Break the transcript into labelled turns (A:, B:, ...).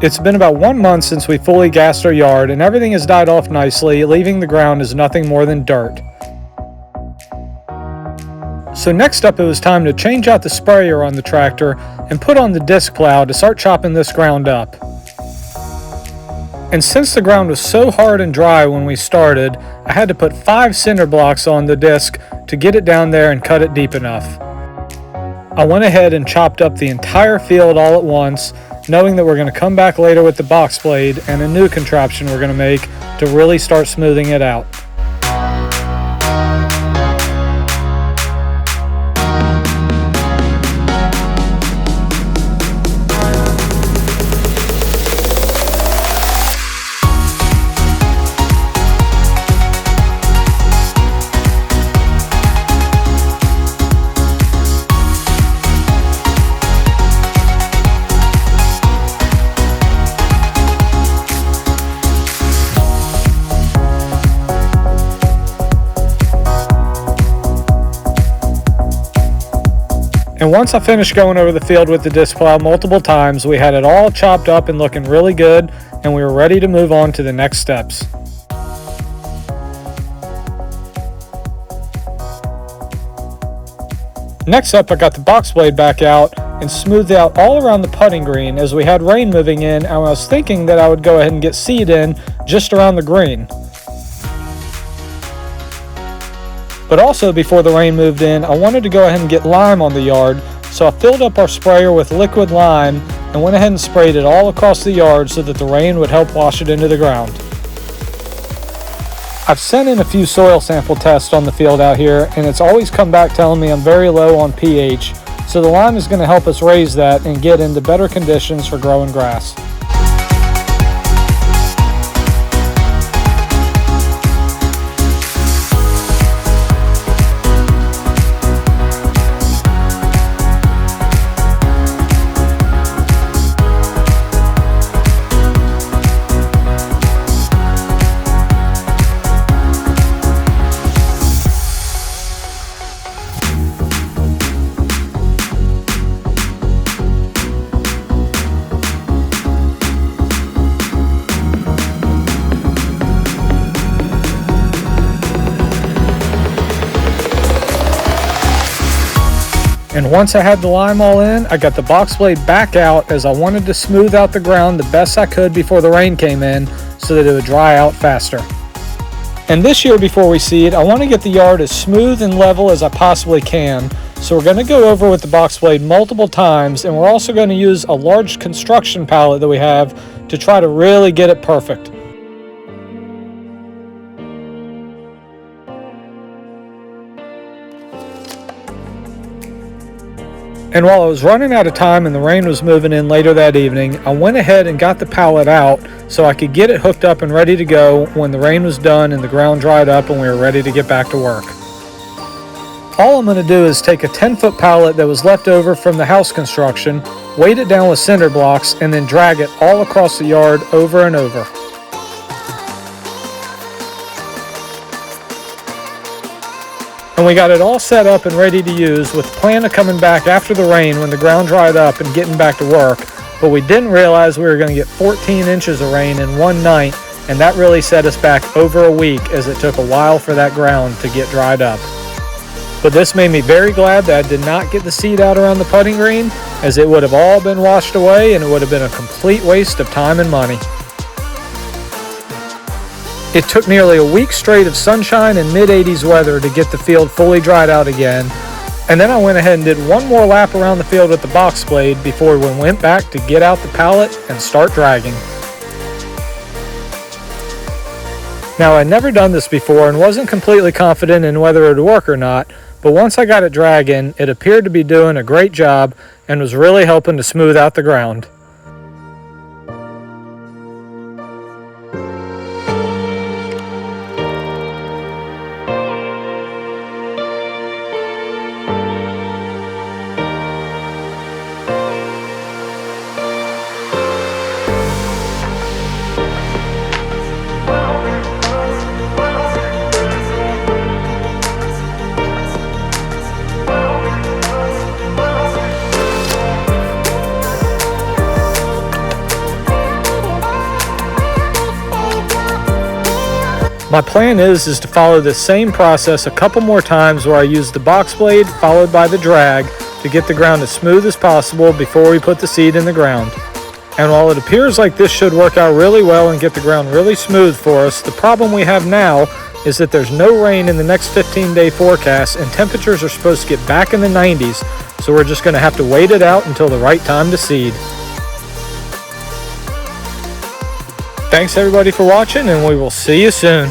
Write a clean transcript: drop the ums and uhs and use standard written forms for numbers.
A: It's been about 1 month since we fully gassed our yard, and everything has died off nicely, leaving the ground as nothing more than dirt. So next up, it was time to change out the sprayer on the tractor and put on the disc plow to start chopping this ground up. And since the ground was so hard and dry when we started, I had to put 5 cinder blocks on the disc to get it down there and cut it deep enough. I went ahead and chopped up the entire field all at once, knowing that we're going to come back later with the box blade and a new contraption we're going to make to really start smoothing it out. And once I finished going over the field with the disc plow multiple times, we had it all chopped up and looking really good, and we were ready to move on to the next steps. Next up, I got the box blade back out and smoothed out all around the putting green as we had rain moving in, and I was thinking that I would go ahead and get seed in just around the green. But also, before the rain moved in, I wanted to go ahead and get lime on the yard, so I filled up our sprayer with liquid lime and went ahead and sprayed it all across the yard so that the rain would help wash it into the ground. I've sent in a few soil sample tests on the field out here, and it's always come back telling me I'm very low on pH, so the lime is going to help us raise that and get into better conditions for growing grass. And once I had the lime all in, I got the box blade back out as I wanted to smooth out the ground the best I could before the rain came in so that it would dry out faster. And this year before we seed, I want to get the yard as smooth and level as I possibly can. So we're going to go over with the box blade multiple times, and we're also going to use a large construction pallet that we have to try to really get it perfect. And while I was running out of time and the rain was moving in later that evening, I went ahead and got the pallet out so I could get it hooked up and ready to go when the rain was done and the ground dried up and we were ready to get back to work. All I'm going to do is take a 10-foot pallet that was left over from the house construction, weight it down with cinder blocks, and then drag it all across the yard over and over. And we got it all set up and ready to use with the plan of coming back after the rain when the ground dried up and getting back to work, but we didn't realize we were going to get 14 inches of rain in one night, and that really set us back over a week as it took a while for that ground to get dried up. But this made me very glad that I did not get the seed out around the putting green, as it would have all been washed away and it would have been a complete waste of time and money. It took nearly a week straight of sunshine and mid-80s weather to get the field fully dried out again, and then I went ahead and did one more lap around the field with the box blade before we went back to get out the pallet and start dragging. Now, I'd never done this before and wasn't completely confident in whether it would work or not, but once I got it dragging, it appeared to be doing a great job and was really helping to smooth out the ground. My plan is to follow the same process a couple more times where I use the box blade followed by the drag to get the ground as smooth as possible before we put the seed in the ground. And while it appears like this should work out really well and get the ground really smooth for us, the problem we have now is that there's no rain in the next 15-day forecast and temperatures are supposed to get back in the 90s, so we're just going to have to wait it out until the right time to seed. Thanks everybody for watching, and we will see you soon.